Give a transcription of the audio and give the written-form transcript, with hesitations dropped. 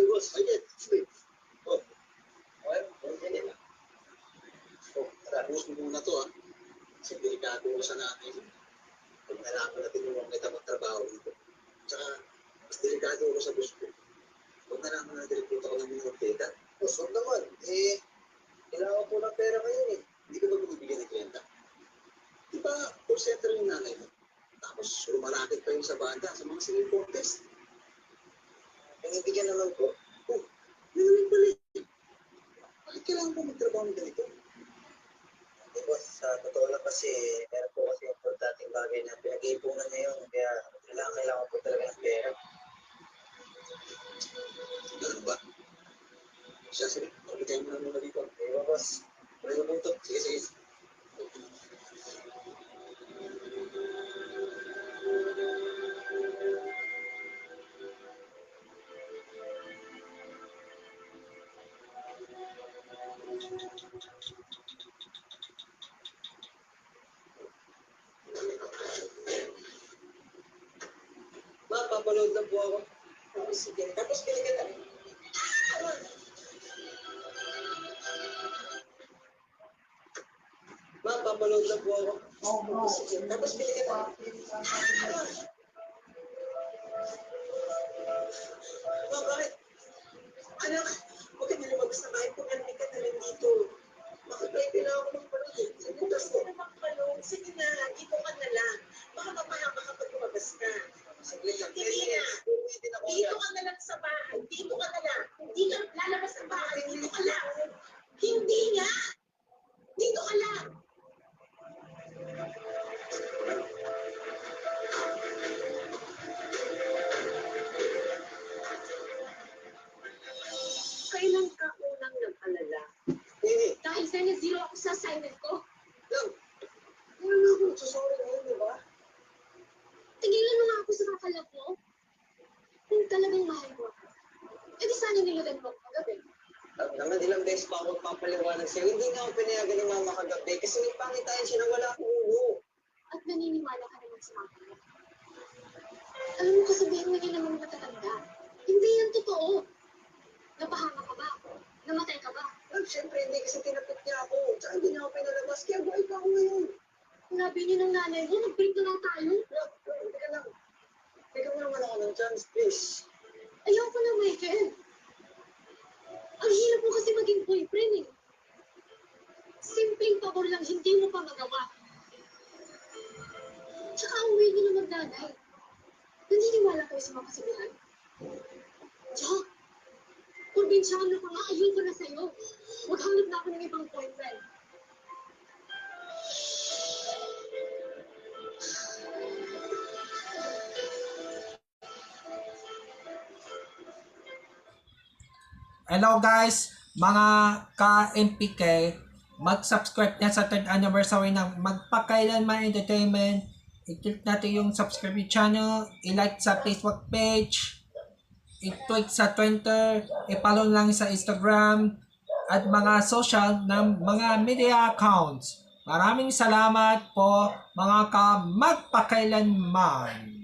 boss. Ayun. Oh. Okay, okay na. So, tara, bukas mo muna to, Kasi delikado ko sa nanay mo. Pag nalaman natin yung kita magtrabaho dito. Tsaka, mas delikado ako sa boss ko. Pag nalaman natin yung ko ng mga teka. Boss, huwag naman. Kailangan ko ng pera ngayon Hindi ko ba bumibigyan ng kliyenta? Di ba, call center yung nanay mo? Tapos, rumarakit pa yung sa banda sa mga singing contest. Pangibigyan naman ko, yun naman pala. Bakit kailangan ko magtrabaho ng ganito? Boss, sa totoo lang kasi, meron po kasi importanteng bagay na pinag-iipunan ngayon. Kaya kailangan po talaga ng pera. Ganun ba? Siya, sige. Pagkitayin mo na muna dito. Diba, boss? Pwede mo ito. Sige. Papanood lang po ako. Sige. Tapos pinigyan na. Papanood lang po ako. Sige. Tapos pinigyan na. Bakit? Anak, huwag ka nalumabas na kahit kung ano ka na lang dito. Bakit ba kailangan ko magpanood? Sige, tapos ko na magpanood. Sige na, dito ka na lang. Baka mapahama kapag lumabas ka. Sige na. Dito ka na lang sa bahay. Dito ka na lang. Hindi ka lalabas ng bahay. Dito ka lang. Hindi nga. Dito ka lang. Kailan ka unang nag-alala? Dahil sa na-zero ako sa assignment ko. Wala na ako nagsasorry ngayon, di ba? Tigilan mo nga ako sa kakalap mo. Kung talagang mahal mo ako, edi sana nilugan mo ako kagabi. Naman ilang beses pa ako papaliwanag sa'yo. Hindi nga ako pinayagan ni mama kagabi kasi may pangitain siya na wala akong ulo. At naniniwala ka naman sa mama mo. Alam mo, kasabihin mo niya naman matatanda. Hindi yan totoo. Napahama ka ba? Namatay ka ba? Siyempre, hindi kasi tinapit niya ako. Tsaka hindi niya ako pinalabas. Kaya buhay pa ako ngayon. Nabi niyo ng nanay mo, nag-break na lang tayo. Teka lang. Bigyan mo naman ako ng chance, please. Ayoko na, Michael. Ang hirap mo kasi maging boyfriend Simpleng pabor lang, hindi mo pa magawa. Tsaka uwi niyo na mag-nanay. Naniniwala kayo sa mga kasabihan? Tsaka, kumbinsyaan na pa nga, ayoko na sa'yo. Maghanap na ako ng ibang boyfriend. Hello guys, mga ka-MPK, mag-subscribe na sa 3rd anniversary ng Magpakailanman Entertainment. I-click natin yung subscribe channel, i-like sa Facebook page, i-tweet sa Twitter, i-follow lang sa Instagram, at mga social ng mga media accounts. Maraming salamat po mga ka-magpakailanman.